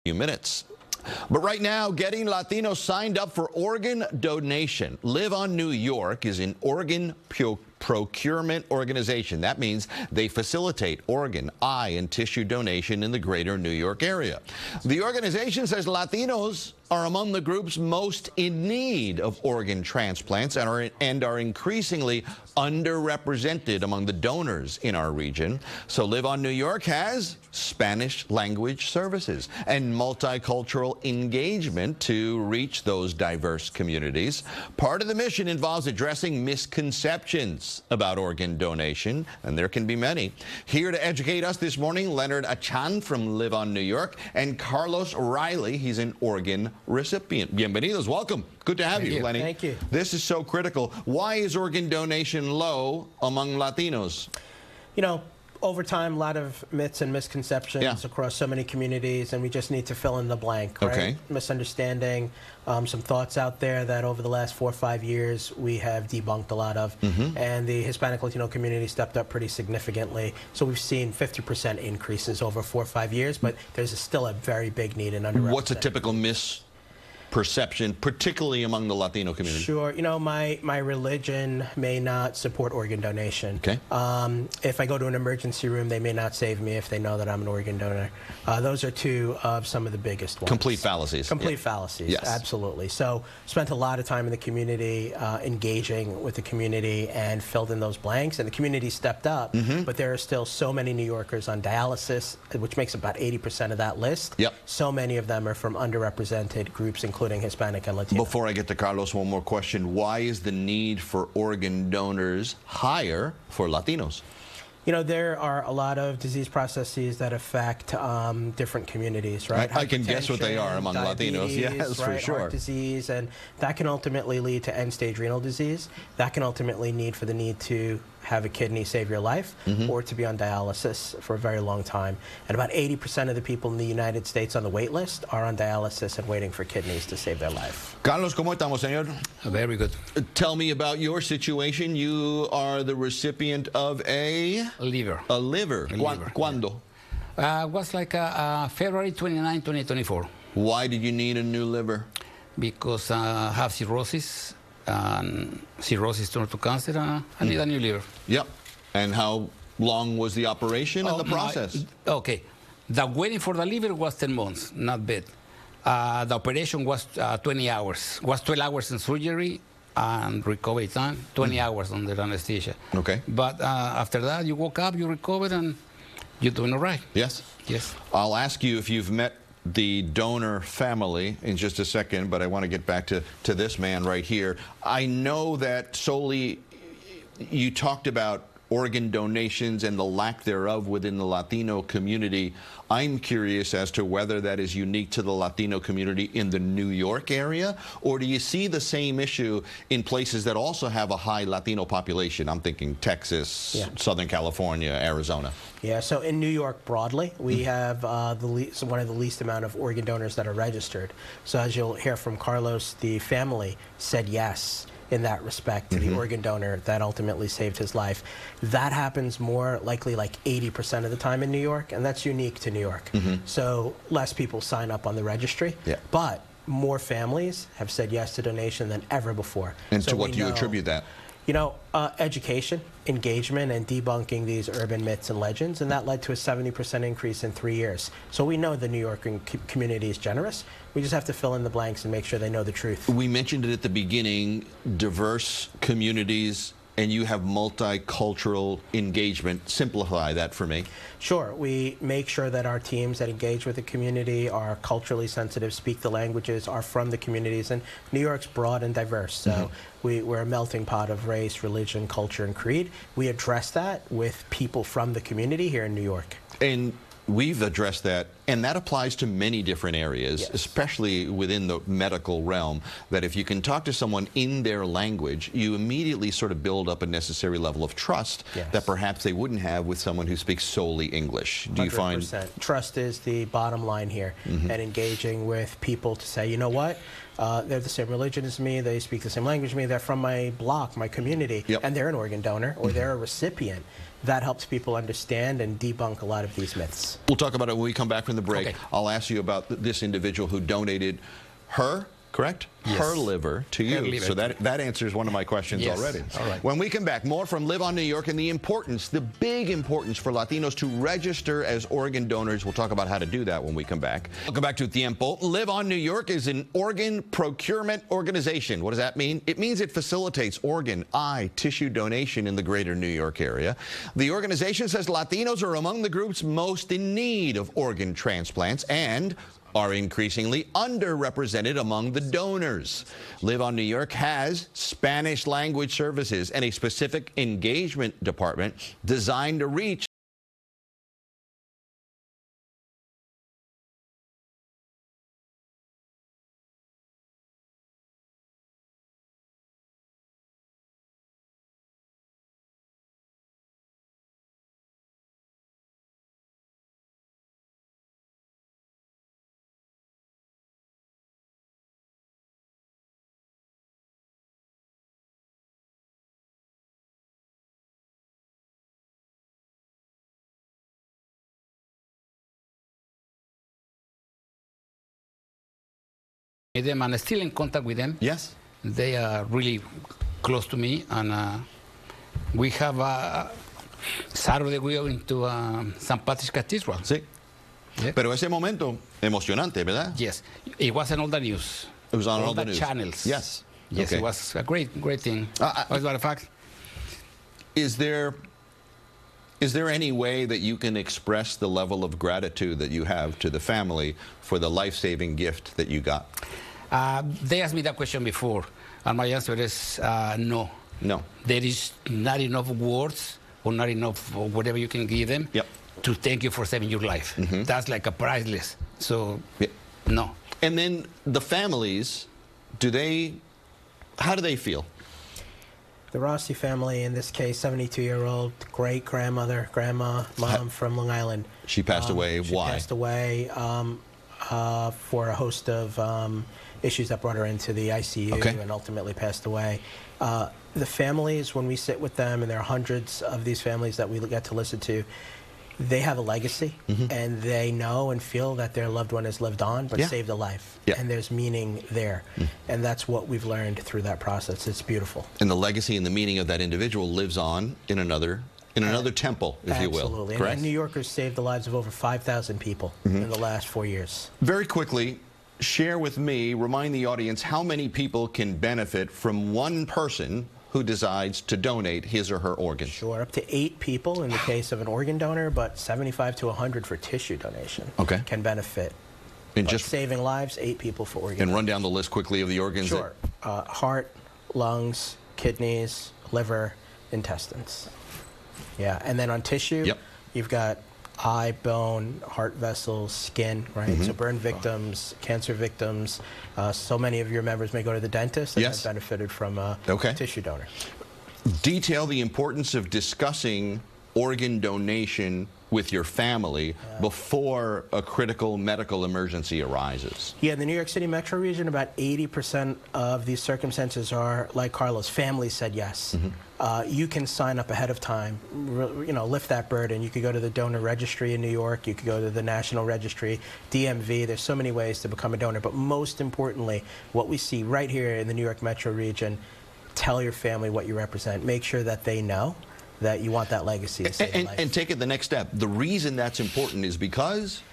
Few minutes. But right now, getting Latinos signed up for organ donation. Live on New York is an organ procurement organization. That means they facilitate organ, eye, and tissue donation in the greater New York area. The organization says Latinos are among the groups most in need of organ transplants and are increasingly underrepresented among the donors in our region. So Live on New York has Spanish language services and multicultural engagement to reach those diverse communities. Part of the mission involves addressing misconceptions about organ donation, and there can be many. Here to educate us this morning, Leonard Achan from Live on New York and Carlos Riley. He's an organ recipient. Bienvenidos. Welcome. Good to have you, Lenny. Thank you. This is so critical. Why is organ donation low among Latinos? You know, over time, a lot of myths and misconceptions across so many communities, and we just need to fill in the blank, right? Okay. Misunderstanding, some thoughts out there that over the last 4 or 5 years we have debunked a lot of, and the Hispanic Latino community stepped up pretty significantly. So we've seen 50% increases over 4 or 5 years, but there's still a very big need in underrepresented. What's a typical misperception, particularly among the Latino community? Sure. You know, my religion may not support organ donation. Okay. If I go to an emergency room, they may not save me if they know that I'm an organ donor. Those are two of some of the biggest ones. Complete fallacies. Complete fallacies, yes. Absolutely. So spent a lot of time in the community, engaging with the community and filled in those blanks, and the community stepped up, but there are still so many New Yorkers on dialysis, which makes about 80% of that list. Yep. So many of them are from underrepresented groups, including Hispanic and Latino. Before I get to Carlos, one more question. Why is the need for organ donors higher for Latinos? You know, there are a lot of disease processes that affect different communities, right? I can guess what they are among Latinos, yes, right? for sure. Heart disease, and that can ultimately lead to end-stage renal disease. That can ultimately need to have a kidney save your life, or to be on dialysis for a very long time. And about 80% of the people in the United States on the wait list are on dialysis and waiting for kidneys to save their life. Carlos, ¿cómo estamos, señor? Very good. Tell me about your situation. You are the recipient of a Liver. A liver. A liver. ¿Cuándo? Was like February 29, 2024. Why did you need a new liver? Because I have cirrhosis, and cirrhosis turned to cancer. I need a new liver. Yep. And how long was the operation and the process? Okay. The waiting for the liver was 10 months, not bad. The operation was 20 hours. Was 12 hours in surgery and recovery time, 20 hours under anesthesia. Okay. But after that, you woke up, you recovered, and you're doing all right. Yes. Yes. I'll ask you if you've met the donor family in just a second, but I want to get back to this man right here. I know that solely you talked about organ donations and the lack thereof within the Latino community. I'm curious as to whether that is unique to the Latino community in the New York area, or do you see the same issue in places that also have a high Latino population? I'm thinking Texas, Southern California, Arizona. Yeah, so in New York broadly, we have one of the least amount of organ donors that are registered. So as you'll hear from Carlos, the family said yes in that respect to the organ donor that ultimately saved his life. That happens more likely like 80% of the time in New York, and that's unique to New York. So less people sign up on the registry, but more families have said yes to donation than ever before. And so to what do you attribute that? You know, education, engagement, and debunking these urban myths and legends, and that led to a 70% increase in 3 years. So we know the New York community is generous. We just have to fill in the blanks and make sure they know the truth. We mentioned it at the beginning, diverse communities, and you have multicultural engagement. Simplify that for me. Sure. We make sure that our teams that engage with the community are culturally sensitive, speak the languages, are from the communities, and New York's broad and diverse. So we're a melting pot of race, religion, culture, and creed. We address that with people from the community here in New York. And we've addressed that, and that applies to many different areas, especially within the medical realm, that if you can talk to someone in their language, you immediately sort of build up a necessary level of trust that perhaps they wouldn't have with someone who speaks solely English. Do you find 100%. Trust is the bottom line here, and engaging with people to say, you know what, they're the same religion as me, they speak the same language as me, they're from my block, my community, and they're an organ donor, or they're a recipient. that helps people understand and debunk a lot of these myths. We'll talk about it when we come back from the break. Okay. I'll ask you about this individual who donated her, correct? Yes. Her liver to you. liver. So that answers one of my questions Yes. already. All right. When we come back, more from Live on New York and the importance, the big importance for Latinos to register as organ donors. We'll talk about how to do that when we come back. Welcome back to Tiempo. Live on New York is an organ procurement organization. What does that mean? It means it facilitates organ, eye, tissue donation in the greater New York area. The organization says Latinos are among the groups most in need of organ transplants and are increasingly underrepresented among the donors. Live on New York has Spanish language services and a specific engagement department designed to reach them, and still in contact with them. Yes. They are really close to me, and we have Saturday we are going to St. Patrick's Cathedral. Sí. Yeah. Pero ese momento emocionante, ¿verdad? Yes, it was in all the news. It was on all the the news. channels. Yes. Yes, Okay. it was a great thing. As a matter of fact, Is there any way that you can express the level of gratitude that you have to the family for the life-saving gift that you got? they asked me that question before, and my answer is no. No. There is not enough words or not enough whatever you can give them Yep. to thank you for saving your life. That's like a priceless. So, Yeah. no. And then the families, how do they feel? The Rossi family, in this case, 72-year-old great-grandmother, grandma, mom from Long Island. She passed away. She Why? passed away for a host of issues that brought her into the ICU Okay. and ultimately passed away. The families, when we sit with them, and there are hundreds of these families that we get to listen to, they have a legacy, and they know and feel that their loved one has lived on, but Yeah. saved a life. Yeah. And there's meaning there. And that's what we've learned through that process. It's beautiful. And the legacy and the meaning of that individual lives on in another temple, if you will. Absolutely. Correct? And New Yorkers saved the lives of over 5,000 people in the last 4 years. Very quickly, share with me, remind the audience how many people can benefit from one person who decides to donate his or her organ. Sure, up to 8 people in the case of an organ donor, but 75 to 100 for tissue donation Okay. can benefit. And But just saving lives, 8 people for organ and run down the list quickly of the organs. Sure. Heart, lungs, kidneys, liver, intestines. Yeah, and then on tissue, Yep. you've got eye, bone, heart vessels, skin, right? So burn victims, cancer victims. So many of your members may go to the dentist and Yes. have benefited from a Okay. tissue donor. Detail the importance of discussing organ donation with your family before a critical medical emergency arises. Yeah, in the New York City metro region, about 80% of these circumstances are like Carlos. Families said yes. You can sign up ahead of time, lift that burden. You could go to the donor registry in New York. You could go to the national registry, DMV. There's so many ways to become a donor. But most importantly, what we see right here in the New York metro region, tell your family what you represent. Make sure that they know that you want that legacy to save a life. And take it the next step. The reason that's important is because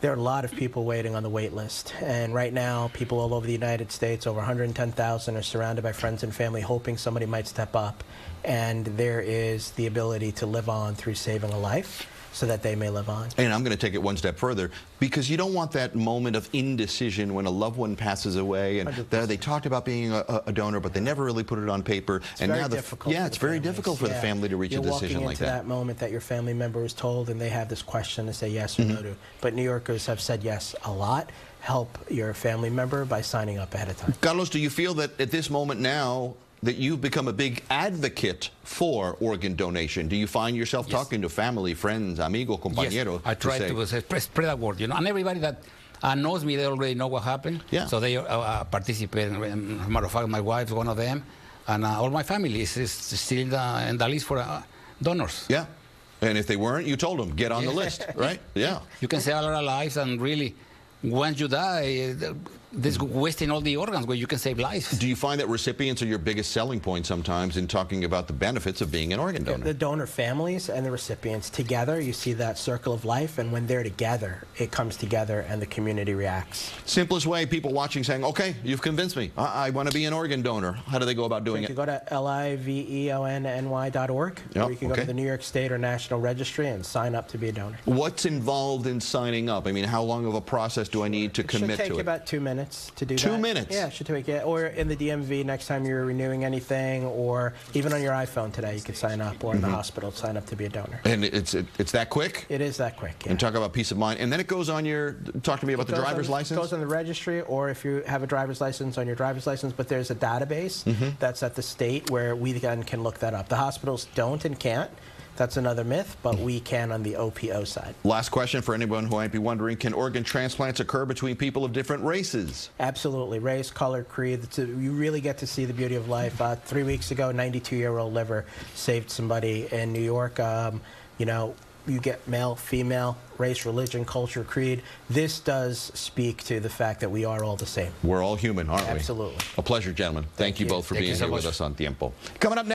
there are a lot of people waiting on the wait list. And right now, people all over the United States, over 110,000, are surrounded by friends and family hoping somebody might step up. And there is the ability to live on through saving a life so that they may live on. And I'm going to take it one step further, because you don't want that moment of indecision when a loved one passes away and they talked about being a donor, but they never really put it on paper. It's and very now difficult. it's very difficult for the family to reach a decision like You're walking into that moment that your family member is told, and they have this question to say yes or no to. But New Yorkers have said yes a lot. Help your family member by signing up ahead of time. Carlos, do you feel that at this moment now that you've become a big advocate for organ donation? Do you find yourself talking to family, friends, amigos, compañeros? Yes, I try to spread that word, and everybody that knows me, they already know what happened. Yeah. So they participate. As a matter of fact, my wife is one of them, and all my family is still in the list for donors. Yeah. And if they weren't, you told them, get on the list, right? Yeah. You can save a lot of lives, and really, once you die, this wasting all the organs where you can save lives. Do you find that recipients are your biggest selling point sometimes in talking about the benefits of being an organ donor? The donor families and the recipients together, you see that circle of life, and when they're together, it comes together and the community reacts. Simplest way, people watching saying, okay, you've convinced me. I want to be an organ donor. How do they go about doing it? You can go to liveonny.org, or you can go to the New York State or National Registry and sign up to be a donor. What's involved in signing up? I mean, how long of a process do I need to commit to it? It should take about 2 minutes to do that. 2 minutes? Yeah, it should take it. Or in the DMV next time you're renewing anything, or even on your iPhone today you can sign up, or in the hospital sign up to be a donor. And it's that quick? It is that quick, yeah. And talk about peace of mind. And then it goes on your, talk to me about the driver's license? It goes on the registry, or if you have a driver's license, on your driver's license, but there's a database that's at the state where we then can look that up. The hospitals don't and can't. That's another myth, but we can on the OPO side. Last question for anyone who might be wondering, can organ transplants occur between people of different races? Absolutely. Race, color, creed. You really get to see the beauty of life. 3 weeks ago, 92-year-old liver saved somebody in New York. You know, you get male, female, race, religion, culture, creed. This does speak to the fact that we are all the same. We're all human, aren't we? Absolutely. A pleasure, gentlemen. Thank you both for being here with us on Tiempo. Coming up next.